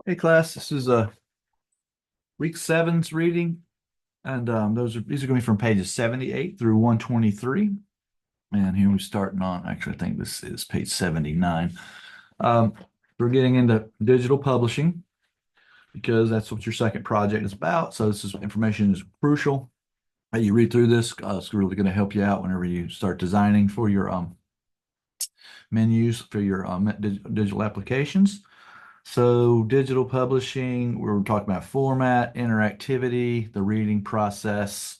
Hey class, this is week seven's reading, and these are going to be from pages 78 through 123. And here we're starting on, actually, I think this is page 79. Um, we're getting into digital publishing because that's what your second project is about. So this is information is crucial that you read through this. It's really going to help you out whenever you start designing for your menus for your digital applications. So digital publishing, we're talking about format, interactivity, the reading process,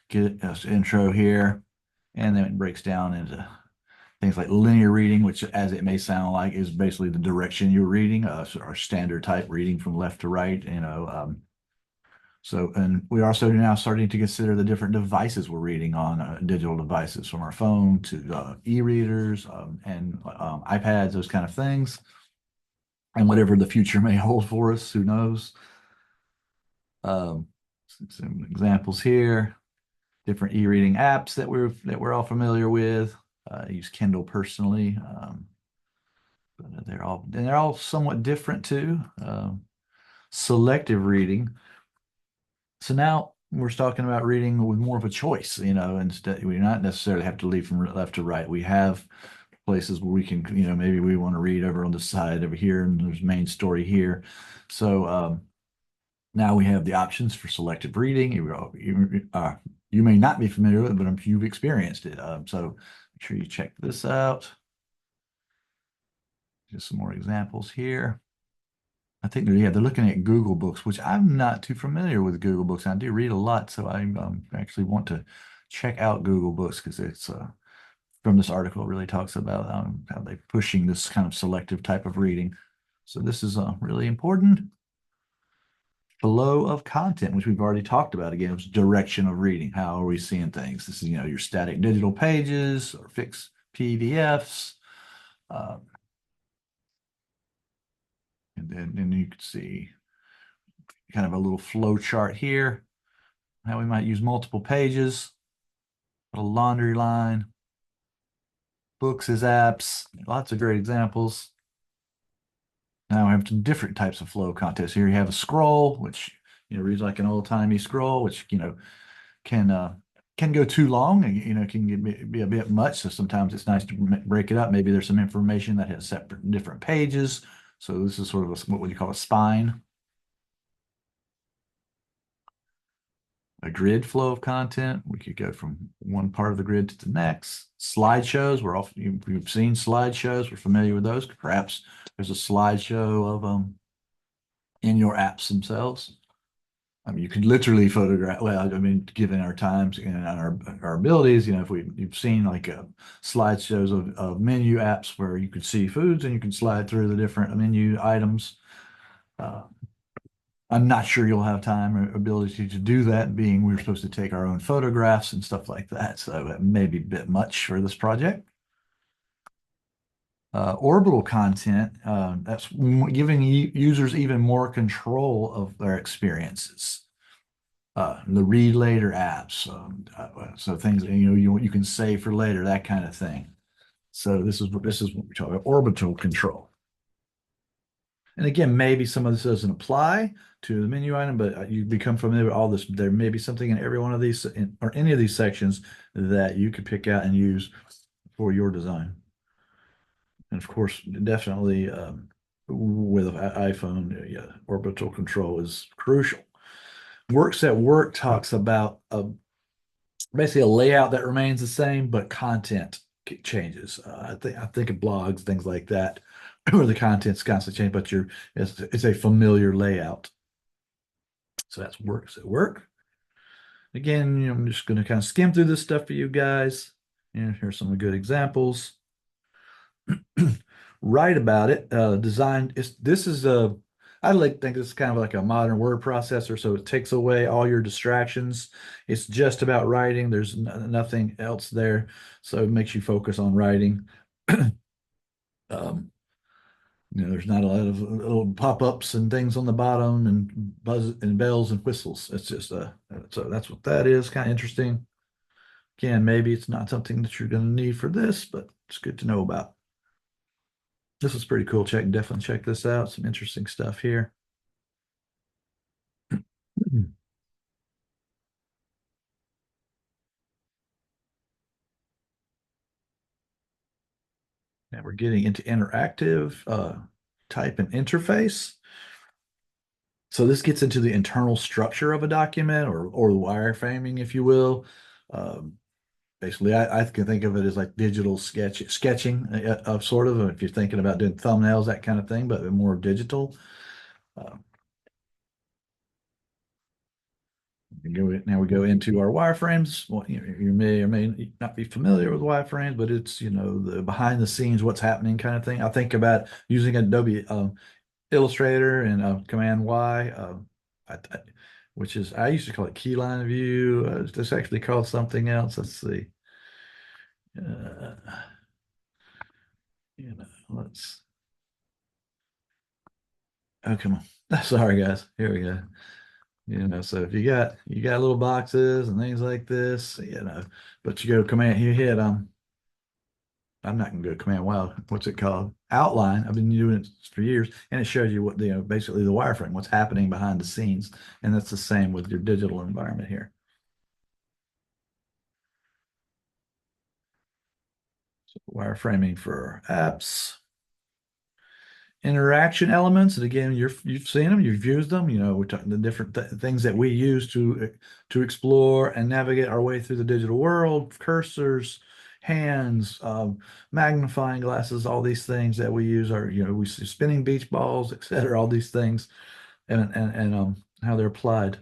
get us intro here, and then it breaks down into things like linear reading, which as it may sound like is basically the direction you're reading, our standard type reading from left to right, and we're also now starting to consider the different devices we're reading on, digital devices from our phone to e-readers and iPads, those kind of things and whatever the future may hold for us, who knows? Um, some examples here, different e-reading apps that we're all familiar with. I use Kindle personally, but they're all somewhat different too. Selective reading. So now we're talking about reading with more of a choice. Instead we not necessarily have to lead from left to right. We have places where we can, maybe we want to read over on the side over here, and there's main story here. So now we have the options for selective reading. You may not be familiar with it, but you've experienced it. So make sure you check this out. Just some more examples here. I think they're looking at Google Books, which I'm not too familiar with Google Books. I do read a lot, so I actually want to check out Google Books because it's from this article it really talks about how they're pushing this kind of selective type of reading. So this is really important. Flow of content, which we've already talked about. Again, it was direction of reading. How are we seeing things? This is, your static digital pages or fixed PDFs. Uh, and then you can see kind of a little flow chart here, how we might use multiple pages, a laundry line, books as apps, lots of great examples. Now we have some different types of flow content. Here you have a scroll, which reads like an old-timey scroll, which can can go too long and can be a bit much. So sometimes it's nice to break it up. Maybe there's some information that has separate different pages. So this is sort of what would you call a spine, a grid flow of content. We could go from one part of the grid to the next. Slideshows. You've seen slideshows. We're familiar with those. Perhaps there's a slideshow of in your apps themselves. I mean, you could literally photograph. Well, I mean, given our times and our abilities, if you've seen like slideshows of menu apps where you could see foods and you can slide through the different menu items. Uh, I'm not sure you'll have time or ability to do that, being we're supposed to take our own photographs and stuff like that. So it may be a bit much for this project. Orbital content, that's giving users even more control of their experiences. The read later apps, so things you can save for later, that kind of thing. So this is what we're talking about, orbital control. And again, maybe some of this doesn't apply to the menu item, but you become familiar with all this. There may be something in every one of these or any of these sections that you could pick out and use for your design. And of course, definitely with an iPhone, yeah, orbital control is crucial. Works at Work talks about basically a layout that remains the same, but content changes. I think of blogs, things like that, where the content's constantly change, but it's a familiar layout. So that's Works at Work. Again, I'm just going to kind of skim through this stuff for you guys. And here's some good examples. Write about it. Design. This is a. I like think this is kind of like a modern word processor, so it takes away all your distractions. It's just about writing. There's nothing else there, so it makes you focus on writing. Um, there's not a lot of little pop-ups and things on the bottom and buzz and bells and whistles. It's just so that's what that is. Kind of interesting. Again, maybe it's not something that you're going to need for this, but it's good to know about. This is pretty cool. Definitely check this out. Some interesting stuff here. we're getting into interactive type and interface. So this gets into the internal structure of a document or wireframing, if you will. Um, Basically, I can think of it as like digital sketching of sort of if you're thinking about doing thumbnails, that kind of thing, but more digital. Uh, now we go into our wireframes. Well, you may or may not be familiar with wireframes, but it's the behind the scenes, what's happening kind of thing. I think about using Adobe Illustrator and Command Y, which is I used to call it keyline view. It's actually called something else. Let's see. Uh, let's. Oh, come on. Sorry, guys. Here we go. So if you got little boxes and things like this, but you go command, you hit I'm not gonna go command wow, what's it called? Outline. I've been doing it for years, and it shows you what basically the wireframe, what's happening behind the scenes. And that's the same with your digital environment here. So wireframing for apps. Interaction elements, and again, you've seen them, you've used them. We're talking the different things that we use to explore and navigate our way through the digital world: cursors, hands, magnifying glasses, all these things that we use are we see spinning beach balls, etc. All these things, and how they're applied.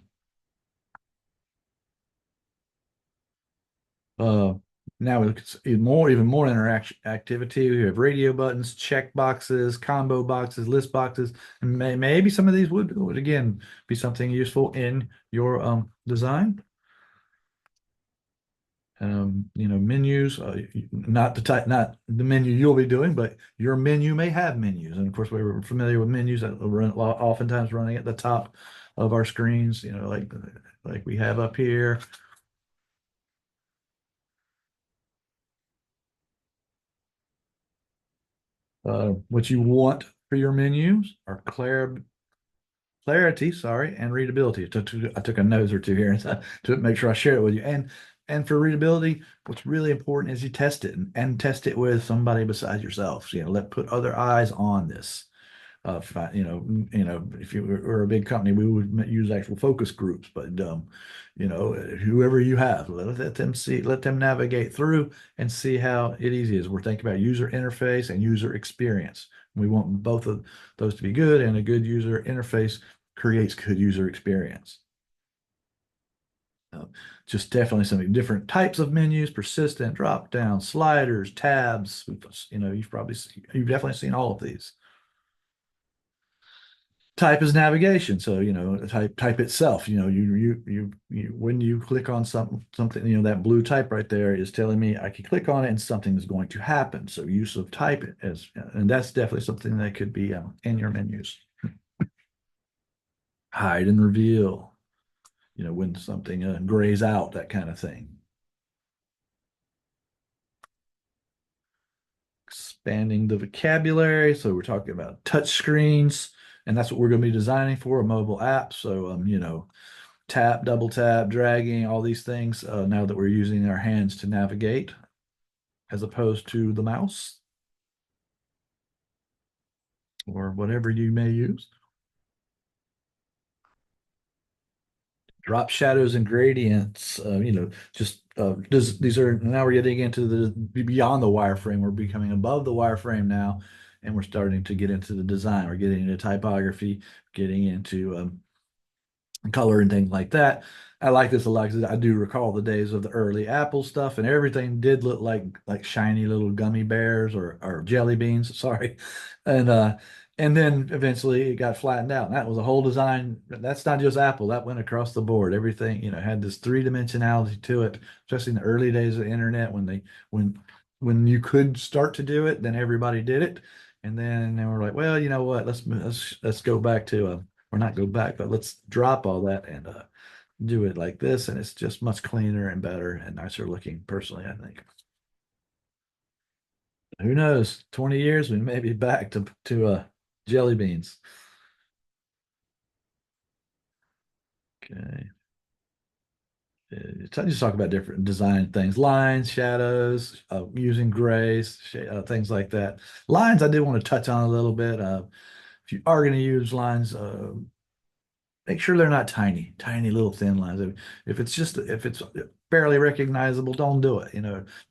Uh, Now it's even more interaction activity. We have radio buttons, check boxes, combo boxes, list boxes, and maybe some of these would again be something useful in your design. Menus, not the type, not the menu you'll be doing, but your menu may have menus. And of course, we were familiar with menus that run oftentimes running at the top of our screens, like we have up here. What you want for your menus are clarity, sorry, and readability. I took a nose or two here to make sure I share it with you. And for readability, what's really important is you test it and test it with somebody besides yourself. So, let put other eyes on this. If you were a big company, we would use actual focus groups, but whoever you have, let them see, let them navigate through and see how it easy is. We're thinking about user interface and user experience. We want both of those to be good, and a good user interface creates good user experience. Uh, just definitely some different types of menus: persistent, drop down, sliders, tabs. You've definitely seen all of these. Type is navigation. So, type itself, when you click on something, that blue type right there is telling me I can click on it and something is going to happen. So use of type and that's definitely something that could be in your menus. Hide and reveal, when something grays out, that kind of thing. Expanding the vocabulary. So we're talking about touch screens, and that's what we're going to be designing for a mobile app. So, tap, double tap, dragging, all these things now that we're using our hands to navigate as opposed to the mouse or whatever you may use. Drop shadows and gradients, these are now we're getting into the beyond the wireframe. We're becoming above the wireframe now, and we're starting to get into the design. We're getting into typography, getting into color and things like that. I like this a lot because I do recall the days of the early Apple stuff, and everything did look like shiny little gummy bears or jelly beans. Sorry, and then eventually it got flattened out. And that was a whole design. That's not just Apple. That went across the board. Everything had this three dimensionality to it, especially in the early days of the internet when you could start to do it, then everybody did it, and then they were like, well, you know what? Let's go back to or not go back, but let's drop all that and do it like this. And it's just much cleaner and better and nicer looking, personally, I think. Who knows? 20 years, we may be back to jelly beans. Okay. just talk about different design things, lines, shadows, using grays, things like that. Lines, I did want to touch on a little bit. If you are going to use lines, make sure they're not tiny, tiny little thin lines. If it's barely recognizable, don't do it.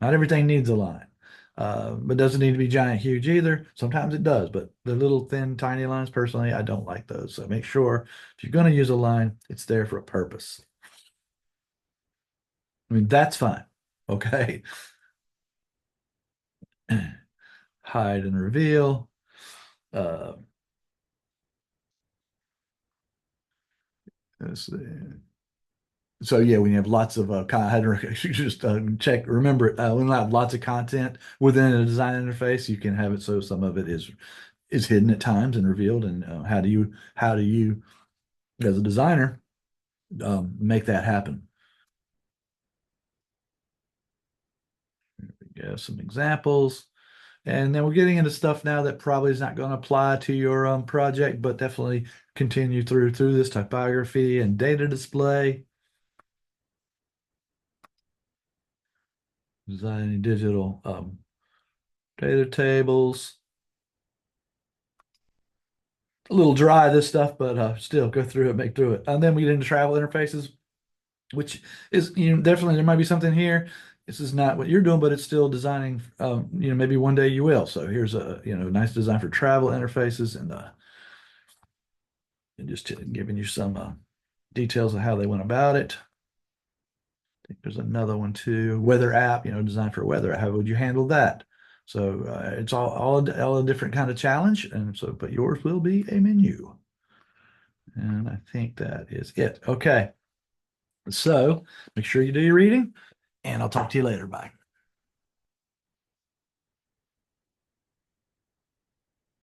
Not everything needs a line. But doesn't need to be giant, huge either. Sometimes it does, but the little thin, tiny lines, personally, I don't like those. So make sure if you're going to use a line, it's there for a purpose. I mean, that's fine. Okay. Hide and reveal. Uh, let's see. So yeah, when you have lots of just check. Remember, when you have lots of content within a design interface, you can have it so some of it is hidden at times and revealed. And how do you as a designer make that happen? Yeah, some examples. And then we're getting into stuff now that probably is not going to apply to your project, but definitely continue through this typography and data display, designing digital data tables. A little dry this stuff, but still go through it, make through it. And then we get into travel interfaces, which is definitely there might be something here. This is not what you're doing, but it's still designing. Maybe one day you will. So here's a nice design for travel interfaces and just giving you some details of how they went about it. I think there's another one too, weather app, designed for weather. How would you handle that? So it's all a different kind of challenge, and so but yours will be a menu, and I think that is it. Okay, so make sure you do your reading, and I'll talk to you later. Bye.